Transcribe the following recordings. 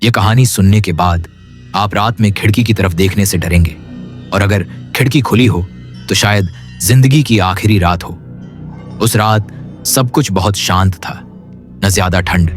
ये कहानी सुनने के बाद आप रात में खिड़की की तरफ देखने से डरेंगे, और अगर खिड़की खुली हो तो शायद जिंदगी की आखिरी रात हो। उस रात सब कुछ बहुत शांत था, न ज्यादा ठंड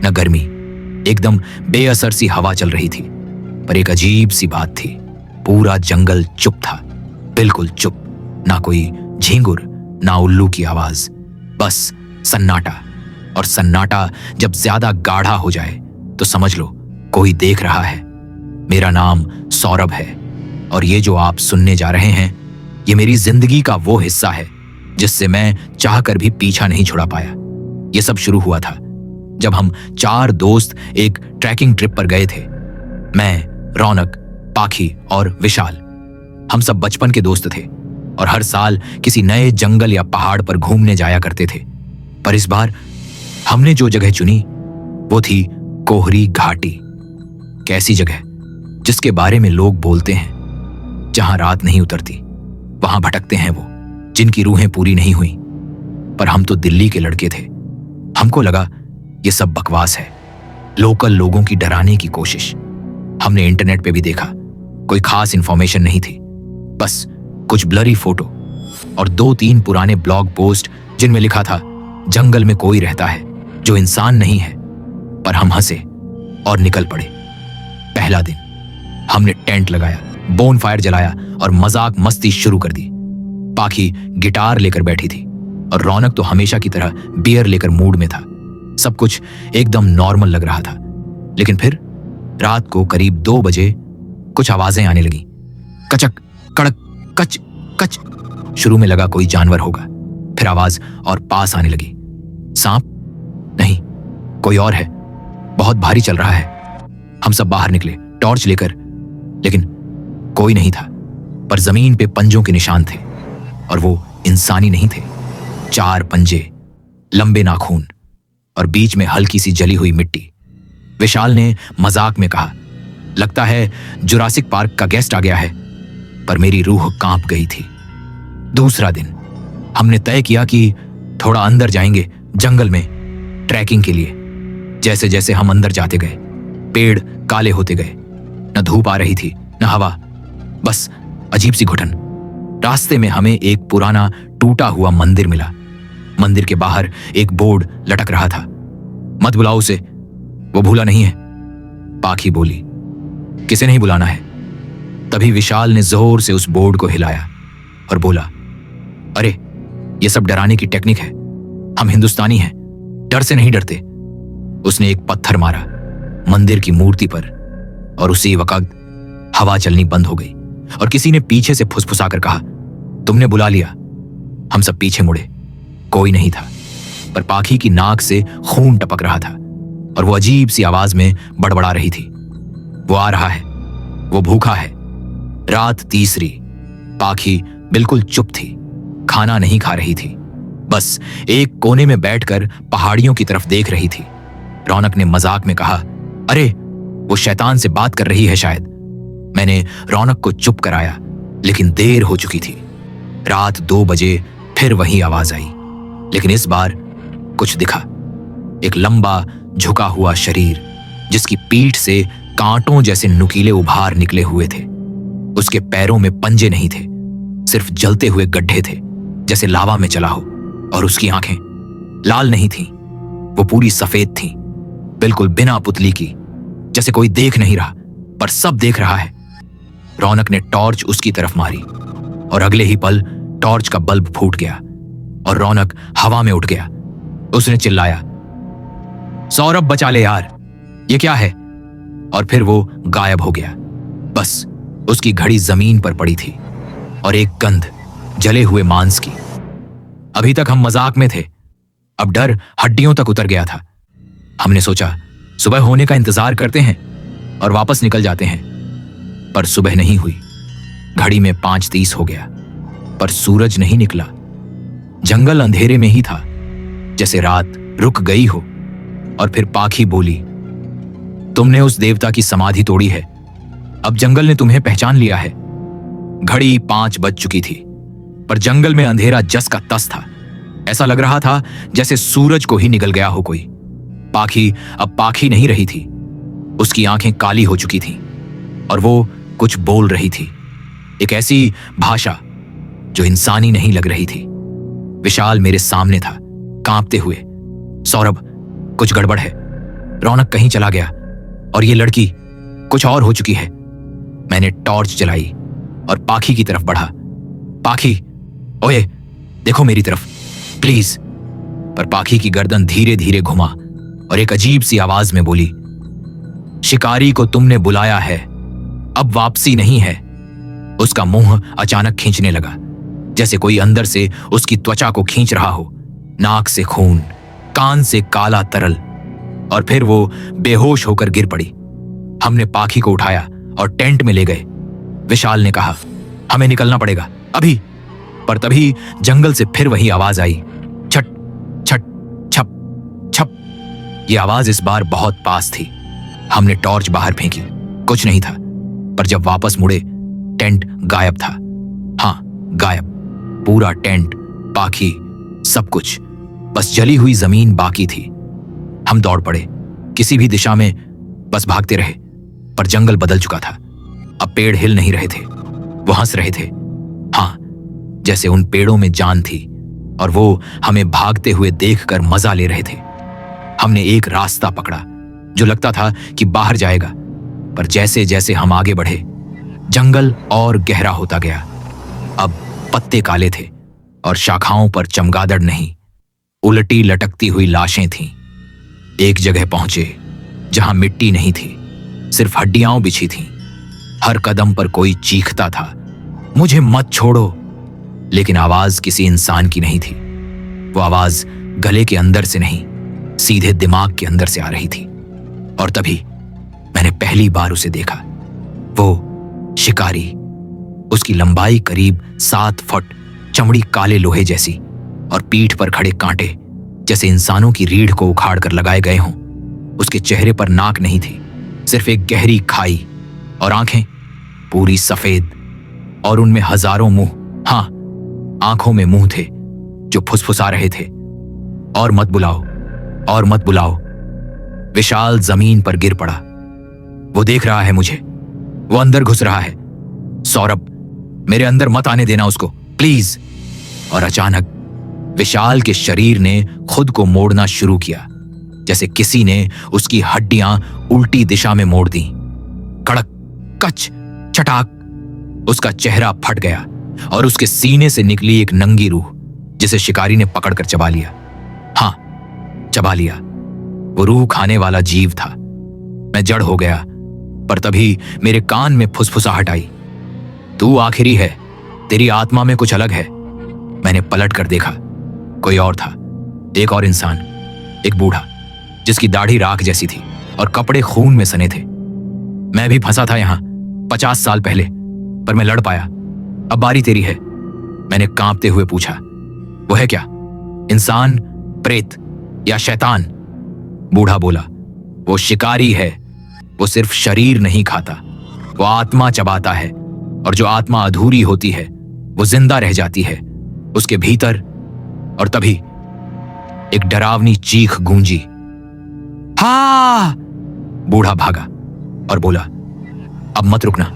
न गर्मी, एकदम बेअसर सी हवा चल रही थी। पर एक अजीब सी बात थी, पूरा जंगल चुप था, बिल्कुल चुप। ना कोई झींगुर, ना उल्लू की आवाज, बस सन्नाटा। और सन्नाटा जब ज्यादा गाढ़ा हो जाए तो समझ लो कोई देख रहा है। मेरा नाम सौरभ है, और ये जो आप सुनने जा रहे हैं ये मेरी जिंदगी का वो हिस्सा है जिससे मैं चाहकर भी पीछा नहीं छुड़ा पाया। ये सब शुरू हुआ था जब हम 4 दोस्त एक ट्रैकिंग ट्रिप पर गए थे। मैं, रौनक, पाखी और विशाल। हम सब बचपन के दोस्त थे और हर साल किसी नए जंगल या पहाड़ पर घूमने जाया करते थे। पर इस बार हमने जो जगह चुनी वो थी कोहरी घाटी। कैसी जगह जिसके बारे में लोग बोलते हैं जहां रात नहीं उतरती, वहां भटकते हैं वो जिनकी रूहें पूरी नहीं हुई। पर हम तो दिल्ली के लड़के थे, हमको लगा ये सब बकवास है, लोकल लोगों की डराने की कोशिश। हमने इंटरनेट पे भी देखा, कोई खास इंफॉर्मेशन नहीं थी, बस कुछ ब्लरी फोटो और 2-3 पुराने ब्लॉग पोस्ट जिनमें लिखा था जंगल में कोई रहता है जो इंसान नहीं है। पर हम हंसे और निकल पड़े। पहला दिन हमने टेंट लगाया, बोन फायर जलाया और मजाक मस्ती शुरू कर दी। पाखी गिटार लेकर बैठी थी और रौनक तो हमेशा की तरह बियर लेकर मूड में था। सब कुछ एकदम नॉर्मल लग रहा था। लेकिन फिर रात को करीब 2 बजे कुछ आवाजें आने लगी। कचक, कड़क, कच कच। शुरू में लगा कोई जानवर होगा, फिर आवाज और पास आने लगी। सांप? नहीं, कोई और है, बहुत भारी चल रहा है। हम सब बाहर निकले टॉर्च लेकर, लेकिन कोई नहीं था। पर जमीन पे पंजों के निशान थे और वो इंसानी नहीं थे। 4 पंजे, लंबे नाखून और बीच में हल्की सी जली हुई मिट्टी। विशाल ने मजाक में कहा, लगता है जुरासिक पार्क का गेस्ट आ गया है। पर मेरी रूह कांप गई थी। दूसरा दिन हमने तय किया कि थोड़ा अंदर जाएंगे जंगल में ट्रैकिंग के लिए। जैसे जैसे हम अंदर जाते गए पेड़ काले होते गए, न धूप आ रही थी न हवा, बस अजीब सी घुटन। रास्ते में हमें एक पुराना टूटा हुआ मंदिर मिला। मंदिर के बाहर एक बोर्ड लटक रहा था, मत बुलाओ उसे, वो भूला नहीं है। पाखी बोली, किसे नहीं बुलाना है? तभी विशाल ने जोर से उस बोर्ड को हिलाया और बोला, अरे ये सब डराने की टेक्निक है, हम हिंदुस्तानी हैं, डर से नहीं डरते। उसने एक पत्थर मारा मंदिर की मूर्ति पर और उसी वक्त हवा चलनी बंद हो गई और किसी ने पीछे से फुसफुसाकर कहा, तुमने बुला लिया। हम सब पीछे मुड़े, कोई नहीं था। पर पाखी की नाक से खून टपक रहा था और वो अजीब सी आवाज में बड़बड़ा रही थी, वो आ रहा है, वो भूखा है। रात तीसरी, पाखी बिल्कुल चुप थी, खाना नहीं खा रही थी, बस एक कोने में बैठकर पहाड़ियों की तरफ देख रही थी। रौनक ने मजाक में कहा, अरे वो शैतान से बात कर रही है शायद। मैंने रौनक को चुप कराया, लेकिन देर हो चुकी थी। रात 2 बजे फिर वही आवाज आई, लेकिन इस बार कुछ दिखा। एक लंबा झुका हुआ शरीर जिसकी पीठ से कांटों जैसे नुकीले उभार निकले हुए थे। उसके पैरों में पंजे नहीं थे, सिर्फ जलते हुए गड्ढे थे जैसे लावा में चला हो। और उसकी आंखें लाल नहीं थीं, वो पूरी सफेद थीं, बिल्कुल बिना पुतली की, जैसे कोई देख नहीं रहा पर सब देख रहा है। रौनक ने टॉर्च उसकी तरफ मारी और अगले ही पल टॉर्च का बल्ब फूट गया और रौनक हवा में उठ गया। उसने चिल्लाया, सौरभ बचा ले यार, ये क्या है? और फिर वो गायब हो गया। बस उसकी घड़ी जमीन पर पड़ी थी और एक गंध जले हुए मांस की। अभी तक हम मजाक में थे, अब डर हड्डियों तक उतर गया था। हमने सोचा सुबह होने का इंतजार करते हैं और वापस निकल जाते हैं। पर सुबह नहीं हुई। घड़ी में 5:30 हो गया, पर सूरज नहीं निकला। जंगल अंधेरे में ही था, जैसे रात रुक गई हो। और फिर पाखी बोली, तुमने उस देवता की समाधि तोड़ी है, अब जंगल ने तुम्हें पहचान लिया है। घड़ी 5 बज चुकी थी, पर जंगल में अंधेरा जस का तस था। ऐसा लग रहा था जैसे सूरज को ही निगल गया हो कोई। पाखी अब पाखी नहीं रही थी, उसकी आंखें काली हो चुकी थीं और वो कुछ बोल रही थी, एक ऐसी भाषा जो इंसानी नहीं लग रही थी। विशाल मेरे सामने था, कांपते हुए। सौरभ, कुछ गड़बड़ है। रौनक कहीं चला गया और ये लड़की कुछ और हो चुकी है। मैंने टॉर्च जलाई और पाखी की तरफ बढ़ा। पाखी, ओए देखो मेरी तरफ प्लीज। पर पाखी की गर्दन धीरे धीरे घुमा और एक अजीब सी आवाज में बोली, शिकारी को तुमने बुलाया है, अब वापसी नहीं है। उसका मुंह अचानक खींचने लगा, जैसे कोई अंदर से उसकी त्वचा को खींच रहा हो। नाक से खून, कान से काला तरल, और फिर वो बेहोश होकर गिर पड़ी। हमने पाखी को उठाया और टेंट में ले गए। विशाल ने कहा, हमें निकलना पड़ेगा अभी। पर तभी जंगल से फिर वही आवाज आई, छट छट छप छप। ये आवाज इस बार बहुत पास थी। हमने टॉर्च बाहर फेंकी, कुछ नहीं था। पर जब वापस मुड़े, टेंट गायब था। हाँ, गायब। पूरा टेंट, पाखी, सब कुछ। बस जली हुई जमीन बाकी थी। हम दौड़ पड़े, किसी भी दिशा में बस भागते रहे। पर जंगल बदल चुका था। अब पेड़ हिल नहीं रहे थे, वो हंस रहे थे। हाँ, जैसे उन पेड़ों में जान थी और वो हमें भागते हुए देखकर मजा ले रहे थे। हमने एक रास्ता पकड़ा जो लगता था कि बाहर जाएगा, पर जैसे जैसे हम आगे बढ़े, जंगल और गहरा होता गया। अब पत्ते काले थे और शाखाओं पर चमगादड़ नहीं, उलटी लटकती हुई लाशें थीं। एक जगह पहुंचे जहां मिट्टी नहीं थी, सिर्फ हड्डियां बिछी थीं। हर कदम पर कोई चीखता था, मुझे मत छोड़ो। लेकिन आवाज किसी इंसान की नहीं थी। वो आवाज गले के अंदर से नहीं, सीधे दिमाग के अंदर से आ रही थी। और तभी मैंने पहली बार उसे देखा। वो शिकारी, उसकी लंबाई करीब 7 फुट, चमड़ी काले लोहे जैसी, और पीठ पर खड़े कांटे जैसे इंसानों की रीढ़ को उखाड़ कर लगाए गए हों। उसके चेहरे पर नाक नहीं थी, सिर्फ एक गहरी खाई, और आंखें पूरी सफेद, और उनमें हजारों मुंह। हाँ, आंखों में मुंह थे जो फुसफुसा रहे थे, और मत बुलाओ, और मत बुलाओ। विशाल जमीन पर गिर पड़ा। वो देख रहा है मुझे, वो अंदर घुस रहा है। सौरभ, मेरे अंदर मत आने देना उसको, प्लीज। और अचानक विशाल के शरीर ने खुद को मोड़ना शुरू किया, जैसे किसी ने उसकी हड्डियां उल्टी दिशा में मोड़ दी। कड़क, कच, चटाक। उसका चेहरा फट गया और उसके सीने से निकली एक नंगी रूह, जिसे शिकारी ने पकड़कर चबा लिया। हाँ, चबा लिया। वो रूह खाने वाला जीव था। मैं जड़ हो गया, पर तभी मेरे कान में फुसफुसाहट आई, तू आखिरी है, तेरी आत्मा में कुछ अलग है। मैंने पलट कर देखा, कोई और था। एक और इंसान, एक बूढ़ा, जिसकी दाढ़ी राख जैसी थी और कपड़े खून में सने थे। मैं भी फंसा था यहां 50 साल पहले, पर मैं लड़ पाया। अब बारी तेरी है। मैंने कांपते हुए पूछा, वो है क्या, इंसान, प्रेत या शैतान? बूढ़ा बोला, वो शिकारी है। वो सिर्फ शरीर नहीं खाता, वो आत्मा चबाता है, और जो आत्मा अधूरी होती है वो जिंदा रह जाती है उसके भीतर। और तभी एक डरावनी चीख गूंजी। हा! बूढ़ा भागा और बोला, अब मत रुकना,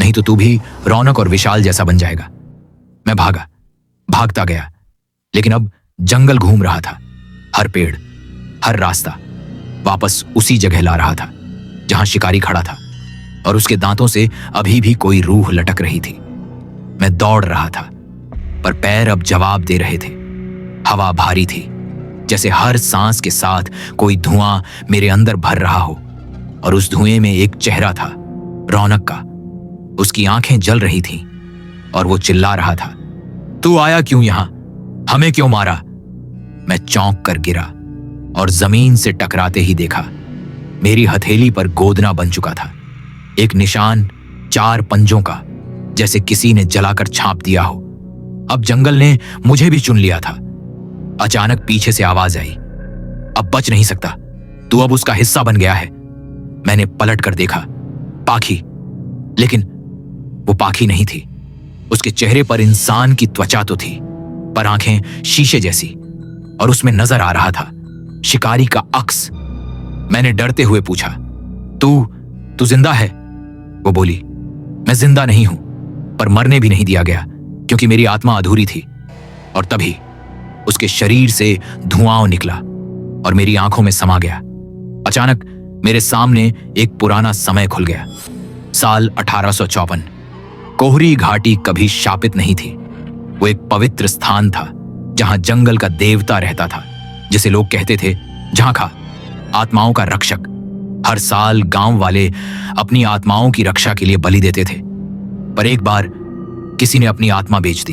नहीं तो तू भी रौनक और विशाल जैसा बन जाएगा। मैं भागा, भागता गया, लेकिन अब जंगल घूम रहा था। हर पेड़, हर रास्ता वापस उसी जगह ला रहा था जहां शिकारी खड़ा था, और उसके दांतों से अभी भी कोई रूह लटक रही थी। मैं दौड़ रहा था, पर पैर अब जवाब दे रहे थे। हवा भारी थी, जैसे हर सांस के साथ कोई धुआं मेरे अंदर भर रहा हो, और उस धुएं में एक चेहरा था, रौनक का। उसकी आंखें जल रही थीं और वो चिल्ला रहा था, तू आया क्यों यहां, हमें क्यों मारा? मैं चौंक कर गिरा और जमीन से टकराते ही देखा, मेरी हथेली पर गोदना बन चुका था, एक निशान 4 पंजों का, जैसे किसी ने जलाकर छाप दिया हो। अब जंगल ने मुझे भी चुन लिया था। अचानक पीछे से आवाज आई, अब बच नहीं सकता, तू अब उसका हिस्सा बन गया है। मैंने पलट कर देखा, पाखी, लेकिन वो पाखी नहीं थी। उसके चेहरे पर इंसान की त्वचा तो थी, पर आंखें शीशे जैसी, और उसमें नजर आ रहा था शिकारी का अक्स। मैंने डरते हुए पूछा, तू जिंदा है? वो बोली। मैं जिंदा नहीं हूं, पर मरने भी नहीं दिया गया क्योंकि मेरी आत्मा अधूरी थी। और तभी उसके शरीर से धुआं निकला और मेरी आंखों में समा गया। अचानक मेरे सामने एक पुराना समय खुल गया। साल 1854। कोहरी घाटी कभी शापित नहीं थी। वो एक पवित्र स्थान था जहां जंगल का देवता रहता था, जिसे लोग कहते थे झांखा, आत्माओं का रक्षक। हर साल गांव वाले अपनी आत्माओं की रक्षा के लिए बलि देते थे। पर एक बार किसी ने अपनी आत्मा बेच दी।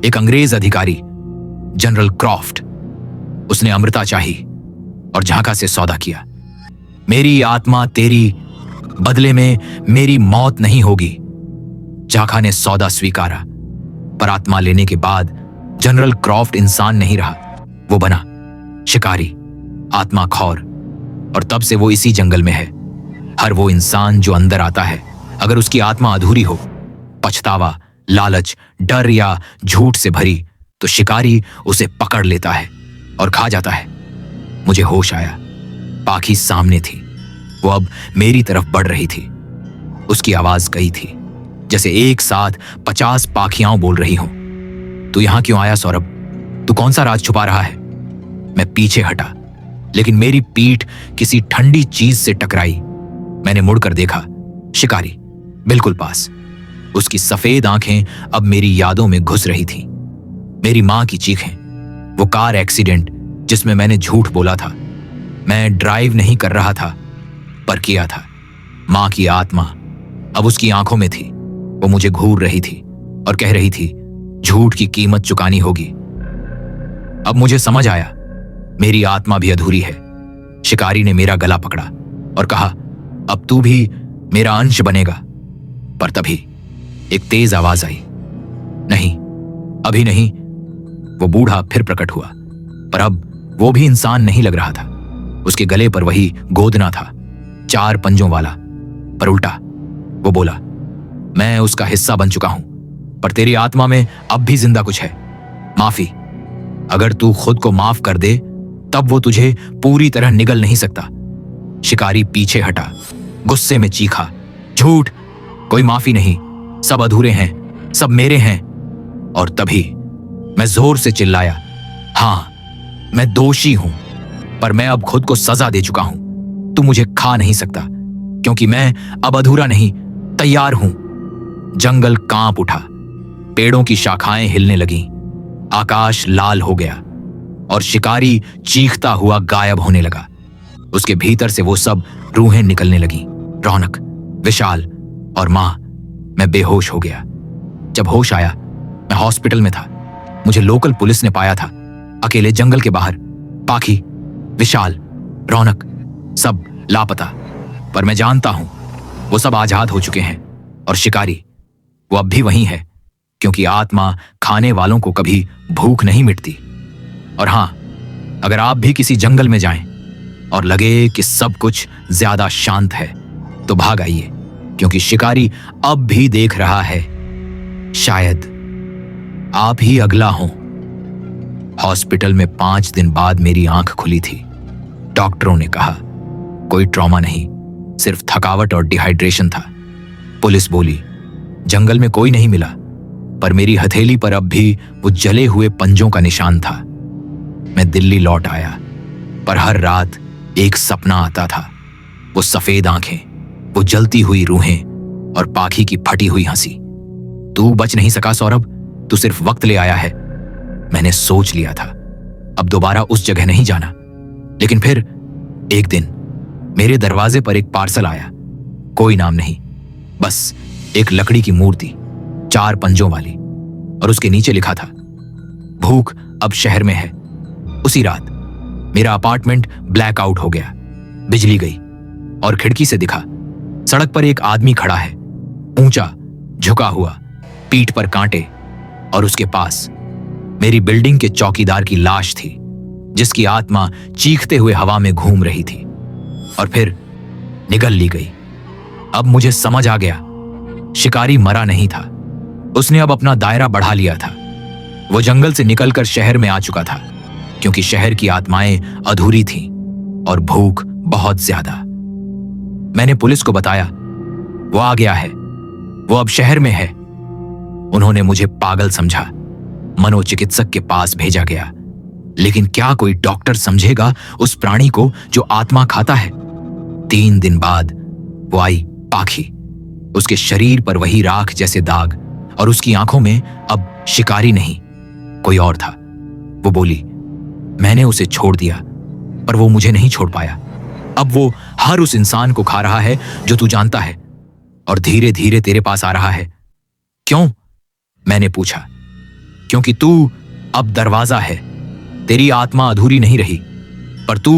एक अंग्रेज अधिकारी, जनरल क्रॉफ्ट। उसने अमृता चाही और झांखा से सौदा किया। मेरी आत्मा तेरी बदले में मेरी मौत नहीं होगी। झांखा ने सौदा स्वीकारा, पर आत्मा लेने के बाद जनरल क्रॉफ्ट इंसान नहीं रहा। वो बना शिकारी, आत्माखोर। और तब से वो इसी जंगल में है। हर वो इंसान जो अंदर आता है, अगर उसकी आत्मा अधूरी हो, पछतावा, लालच, डर या झूठ से भरी, तो शिकारी उसे पकड़ लेता है और खा जाता है। मुझे होश आया। पाखी सामने थी। वो अब मेरी तरफ बढ़ रही थी। उसकी आवाज कही थी जैसे एक साथ 50 पाखियां बोल रही हों। तू यहां क्यों आया सौरभ? तू कौन सा राज छुपा रहा है? मैं पीछे हटा, लेकिन मेरी पीठ किसी ठंडी चीज से टकराई। मैंने मुड़कर देखा। शिकारी बिल्कुल पास। उसकी सफेद आंखें अब मेरी यादों में घुस रही थी। मेरी मां की चीखें, वो कार एक्सीडेंट जिसमें मैंने झूठ बोला था। मैं ड्राइव नहीं कर रहा था, पर किया था। मां की आत्मा अब उसकी आंखों में थी। वो मुझे घूर रही थी और कह रही थी, झूठ की कीमत चुकानी होगी। अब मुझे समझ आया, मेरी आत्मा भी अधूरी है। शिकारी ने मेरा गला पकड़ा और कहा, अब तू भी मेरा अंश बनेगा। पर तभी एक तेज आवाज आई, नहीं, अभी नहीं। वो बूढ़ा फिर प्रकट हुआ, पर अब वो भी इंसान नहीं लग रहा था। उसके गले पर वही गोदना था, 4 पंजों वाला, पर उल्टा। वो बोला, मैं उसका हिस्सा बन चुका हूं, पर तेरी आत्मा में अब भी जिंदा कुछ है। माफी। अगर तू खुद को माफ कर दे, तब वो तुझे पूरी तरह निगल नहीं सकता। शिकारी पीछे हटा, गुस्से में चीखा, झूठ, कोई माफी नहीं, सब अधूरे हैं, सब मेरे हैं। और तभी मैं जोर से चिल्लाया, हां, मैं दोषी हूं, पर मैं अब खुद को सजा दे चुका हूं। तू मुझे खा नहीं सकता, क्योंकि मैं अब अधूरा नहीं, तैयार हूं। जंगल कांप उठा, पेड़ों की शाखाएं हिलने लगीं, आकाश लाल हो गया और शिकारी चीखता हुआ गायब होने लगा। उसके भीतर से वो सब रूहें निकलने लगीं, रौनक, विशाल और मां। मैं बेहोश हो गया। जब होश आया, मैं हॉस्पिटल में था। मुझे लोकल पुलिस ने पाया था, अकेले जंगल के बाहर। पाखी, विशाल, रौनक, सब लापता। पर मैं जानता हूं, वो सब आजाद हो चुके हैं। और शिकारी, वो अब भी वहीं है, क्योंकि आत्मा खाने वालों को कभी भूख नहीं मिटती। और हां, अगर आप भी किसी जंगल में जाएं और लगे कि सब कुछ ज्यादा शांत है, तो भाग आइए, क्योंकि शिकारी अब भी देख रहा है। शायद आप ही अगला हो। हॉस्पिटल में 5 दिन बाद मेरी आंख खुली थी। डॉक्टरों ने कहा, कोई ट्रॉमा नहीं, सिर्फ थकावट और डिहाइड्रेशन था। पुलिस बोली, जंगल में कोई नहीं मिला, पर मेरी हथेली पर अब भी वो जले हुए पंजों का निशान था। मैं दिल्ली लौट आया, पर हर रात एक सपना आता था। वो सफेद आंखें, वो जलती हुई रूहें और पाखी की फटी हुई हंसी। तू बच नहीं सका सौरभ, तू सिर्फ वक्त ले आया है। मैंने सोच लिया था, अब दोबारा उस जगह नहीं जाना। लेकिन फिर एक दिन मेरे दरवाजे पर एक पार्सल आया। कोई नाम नहीं, बस एक लकड़ी की मूर्ति, 4 पंजों वाली, और उसके नीचे लिखा था, भूख अब शहर में है। उसी रात मेरा अपार्टमेंट ब्लैकआउट हो गया। बिजली गई और खिड़की से दिखा, सड़क पर एक आदमी खड़ा है, ऊंचा, झुका हुआ, पीठ पर कांटे, और उसके पास मेरी बिल्डिंग के चौकीदार की लाश थी, जिसकी आत्मा चीखते हुए हवा में घूम रही थी और फिर निगल ली गई। अब मुझे समझ आ गया, शिकारी मरा नहीं था, उसने अब अपना दायरा बढ़ा लिया था। वो जंगल से निकलकर शहर में आ चुका था, क्योंकि शहर की आत्माएं अधूरी थीं और भूख बहुत ज्यादा। मैंने पुलिस को बताया। वो आ गया है, वो अब शहर में है। उन्होंने मुझे पागल समझा, मनोचिकित्सक के पास भेजा गया। लेकिन क्या कोई डॉक्टर समझेगा उस प्राणी को जो आत्मा खाता है? 3 दिन बाद वो आई, पाखी। उसके शरीर पर वही राख जैसे दाग, और उसकी आंखों में अब शिकारी नहीं, कोई और था। वो बोली, मैंने उसे छोड़ दिया, पर वो मुझे नहीं छोड़ पाया। अब वो हर उस इंसान को खा रहा है जो तू जानता है, और धीरे धीरे तेरे पास आ रहा है। क्यों? मैंने पूछा। क्योंकि तू अब दरवाजा है। तेरी आत्मा अधूरी नहीं रही, पर तू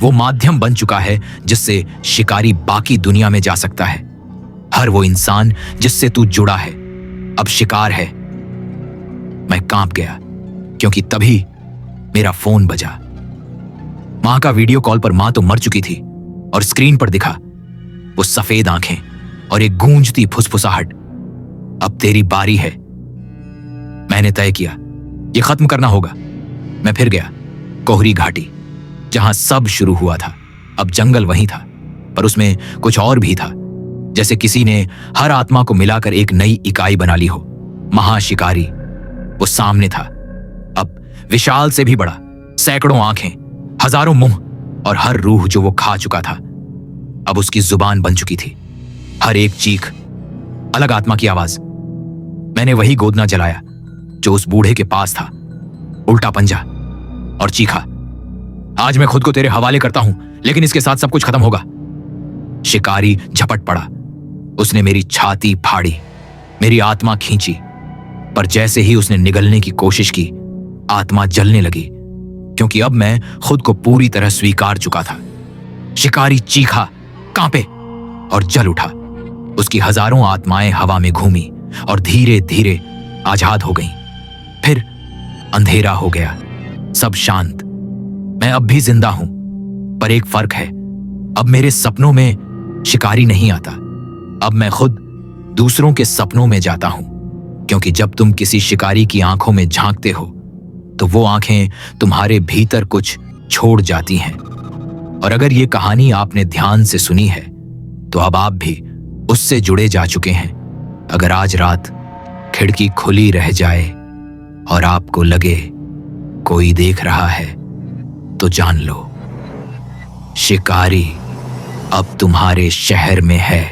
वो माध्यम बन चुका है जिससे शिकारी बाकी दुनिया में जा सकता है। हर वो इंसान जिससे तू जुड़ा है अब शिकार है। मैं कांप गया, क्योंकि तभी मेरा फोन बजा। मां का वीडियो कॉल पर मां तो मर चुकी थी, और स्क्रीन पर दिखा वो सफेद आंखें और एक गूंजती फुसफुसाहट। अब तेरी बारी है। मैंने तय किया, ये खत्म करना होगा। मैं फिर गया कोहरी घाटी, जहां सब शुरू हुआ था। अब जंगल वहीं था, पर उसमें कुछ और भी था, जैसे किसी ने हर आत्मा को मिलाकर एक नई इकाई बना ली हो। महाशिकारी वो सामने था, अब विशाल से भी बड़ा, सैकड़ों आंखें, हजारों मुंह, और हर रूह जो वो खा चुका था अब उसकी जुबान बन चुकी थी। हर एक चीख अलग आत्मा की आवाज। मैंने वही गोदना जलाया जो उस बूढ़े के पास था, उल्टा पंजा, और चीखा, आज मैं खुद को तेरे हवाले करता हूं, लेकिन इसके साथ सब कुछ खत्म होगा। शिकारी झपट पड़ा। उसने मेरी छाती फाड़ी, मेरी आत्मा खींची, पर जैसे ही उसने निगलने की कोशिश की, आत्मा जलने लगी, क्योंकि अब मैं खुद को पूरी तरह स्वीकार चुका था। शिकारी चीखा, कांपे और जल उठा। उसकी हजारों आत्माएं हवा में घूमी और धीरे धीरे आजाद हो गईं। फिर अंधेरा हो गया, सब शांत। मैं अब भी जिंदा हूं, पर एक फर्क है, अब मेरे सपनों में शिकारी नहीं आता। अब मैं खुद दूसरों के सपनों में जाता हूं, क्योंकि जब तुम किसी शिकारी की आंखों में झांकते हो तो वो आंखें तुम्हारे भीतर कुछ छोड़ जाती हैं। और अगर ये कहानी आपने ध्यान से सुनी है तो अब आप भी उससे जुड़े जा चुके हैं। अगर आज रात खिड़की खुली रह जाए और आपको लगे कोई देख रहा है, तो जान लो, शिकारी अब तुम्हारे शहर में है।